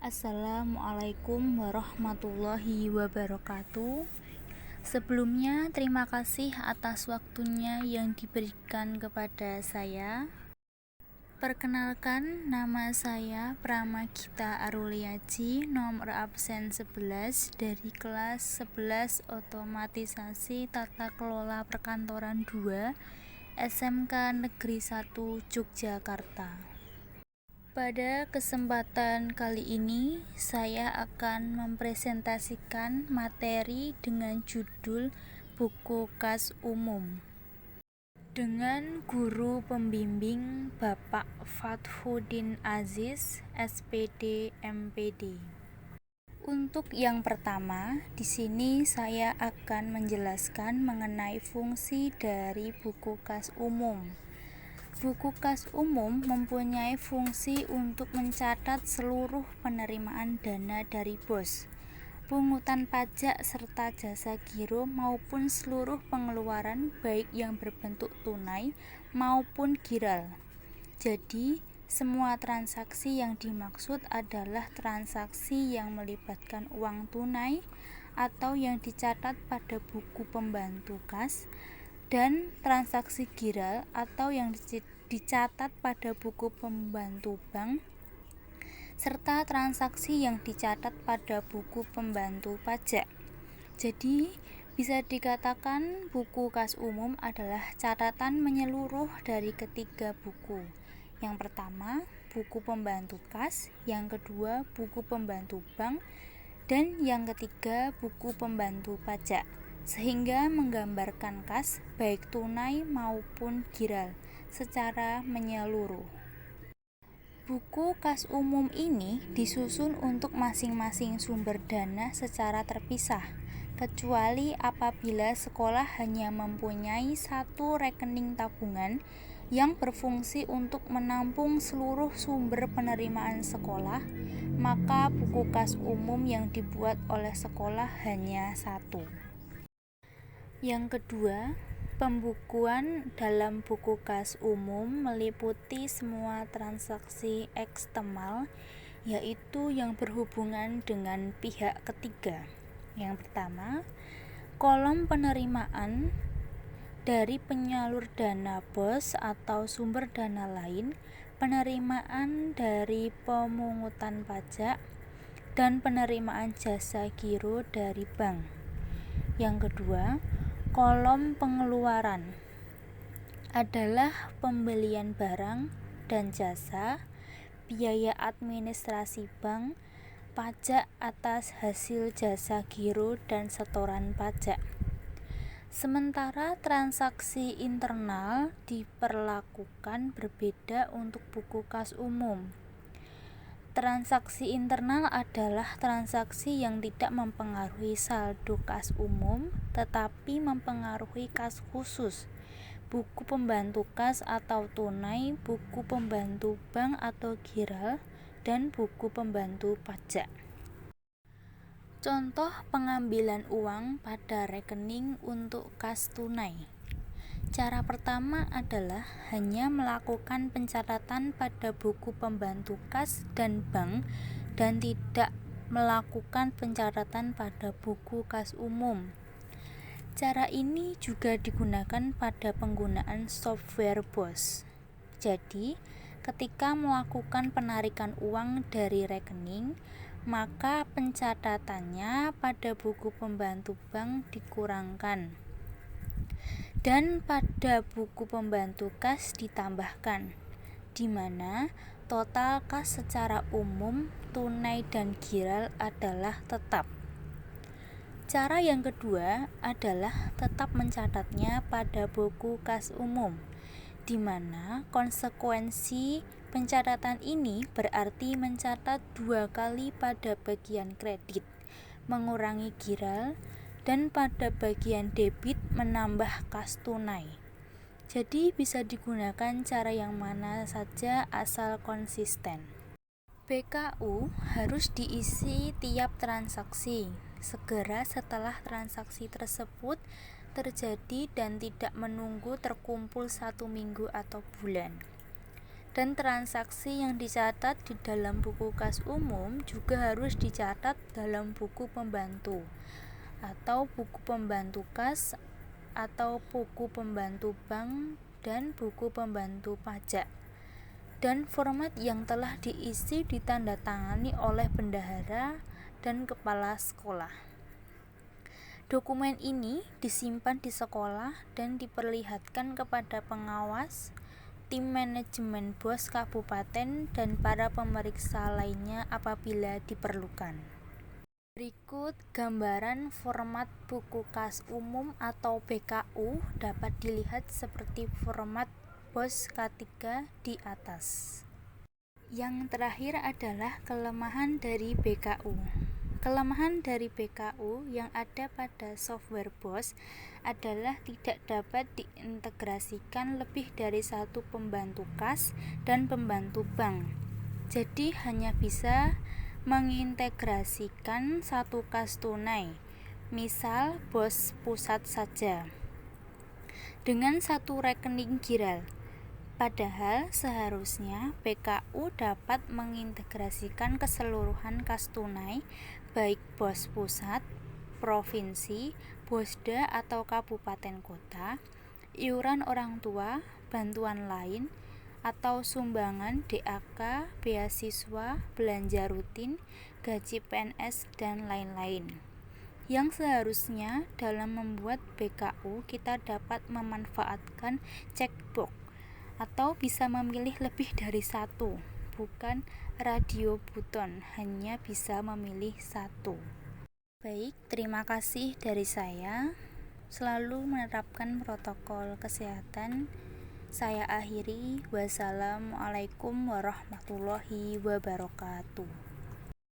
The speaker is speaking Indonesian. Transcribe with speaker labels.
Speaker 1: Assalamualaikum warahmatullahi wabarakatuh. Sebelumnya, terima kasih atas waktunya yang diberikan kepada saya. Perkenalkan, nama saya Pramagita Aruliaji, nomor absen 11 dari kelas 11 Otomatisasi Tata Kelola Perkantoran 2 SMK Negeri 1 Yogyakarta. Pada kesempatan kali ini, saya akan mempresentasikan materi dengan judul Buku Kas Umum dengan guru pembimbing Bapak Fathuddin Aziz, SPD, MPD. Untuk yang pertama, di sini saya akan menjelaskan mengenai fungsi dari buku kas umum. Buku kas umum mempunyai fungsi untuk mencatat seluruh penerimaan dana dari BOS, pungutan pajak serta jasa giro maupun seluruh pengeluaran baik yang berbentuk tunai maupun giral. Jadi, semua transaksi yang dimaksud adalah transaksi yang melibatkan uang tunai atau yang dicatat pada buku pembantu kas, dan transaksi giral atau yang dicatat pada buku pembantu bank, serta transaksi yang dicatat pada buku pembantu pajak. Jadi, bisa dikatakan buku kas umum adalah catatan menyeluruh dari ketiga buku. Yang pertama, buku pembantu kas, yang kedua, buku pembantu bank, dan yang ketiga, buku pembantu pajak, sehingga menggambarkan kas baik tunai maupun giral secara menyeluruh. Buku kas umum ini disusun untuk masing-masing sumber dana secara terpisah, kecuali apabila sekolah hanya mempunyai satu rekening tabungan yang berfungsi untuk menampung seluruh sumber penerimaan sekolah, maka buku kas umum yang dibuat oleh sekolah hanya satu. Yang kedua, pembukuan dalam buku kas umum meliputi semua transaksi eksternal, yaitu yang berhubungan dengan pihak ketiga. Yang pertama, kolom penerimaan dari penyalur dana BOS atau sumber dana lain, penerimaan dari pemungutan pajak, dan penerimaan jasa giro dari bank. Yang kedua, kolom pengeluaran adalah pembelian barang dan jasa, biaya administrasi bank, pajak atas hasil jasa giro dan setoran pajak. Sementara transaksi internal diperlakukan berbeda untuk buku kas umum. Transaksi internal adalah transaksi yang tidak mempengaruhi saldo kas umum, tetapi mempengaruhi kas khusus, buku pembantu kas atau tunai, buku pembantu bank atau giral, dan buku pembantu pajak. Contoh pengambilan uang pada rekening untuk kas tunai. Cara pertama adalah hanya melakukan pencatatan pada buku pembantu kas dan bank dan tidak melakukan pencatatan pada buku kas umum. Cara ini juga digunakan pada penggunaan software BOS. Jadi, ketika melakukan penarikan uang dari rekening, maka pencatatannya pada buku pembantu bank dikurangkan, dan pada buku pembantu kas ditambahkan, di mana total kas secara umum, tunai dan giral adalah tetap. Cara yang kedua adalah tetap mencatatnya pada buku kas umum, di mana konsekuensi pencatatan ini berarti mencatat 2 kali pada bagian kredit, mengurangi giral, dan pada bagian debit menambah kas tunai. Jadi bisa digunakan cara yang mana saja asal konsisten. BKU harus diisi tiap transaksi segera setelah transaksi tersebut terjadi dan tidak menunggu terkumpul 1 minggu atau bulan. Dan transaksi yang dicatat di dalam buku kas umum juga harus dicatat dalam buku pembantu atau buku pembantu kas atau buku pembantu bank dan buku pembantu pajak. Dan format yang telah diisi ditandatangani oleh bendahara dan kepala sekolah. Dokumen ini disimpan di sekolah dan diperlihatkan kepada pengawas, tim manajemen BOS kabupaten dan para pemeriksa lainnya apabila diperlukan. Berikut gambaran format buku kas umum atau BKU dapat dilihat seperti format BOS K3 di atas. Yang terakhir adalah kelemahan dari BKU. Kelemahan dari BKU yang ada pada software BOS adalah tidak dapat diintegrasikan lebih dari satu pembantu kas dan pembantu bank. Jadi hanya bisa mengintegrasikan satu kas tunai, misal BOS pusat saja, dengan satu rekening giral. Padahal seharusnya BKU dapat mengintegrasikan keseluruhan kas tunai baik BOS pusat, provinsi, BOSDA atau kabupaten kota, iuran orang tua, bantuan lain, atau sumbangan DAK, beasiswa, belanja rutin, gaji PNS, dan lain-lain. Yang seharusnya dalam membuat BKU kita dapat memanfaatkan checkbox atau bisa memilih lebih dari satu, bukan radio button, hanya bisa memilih satu. Baik, terima kasih dari saya. Selalu menerapkan protokol kesehatan. Saya akhiri. Wassalamualaikum warahmatullahi wabarakatuh.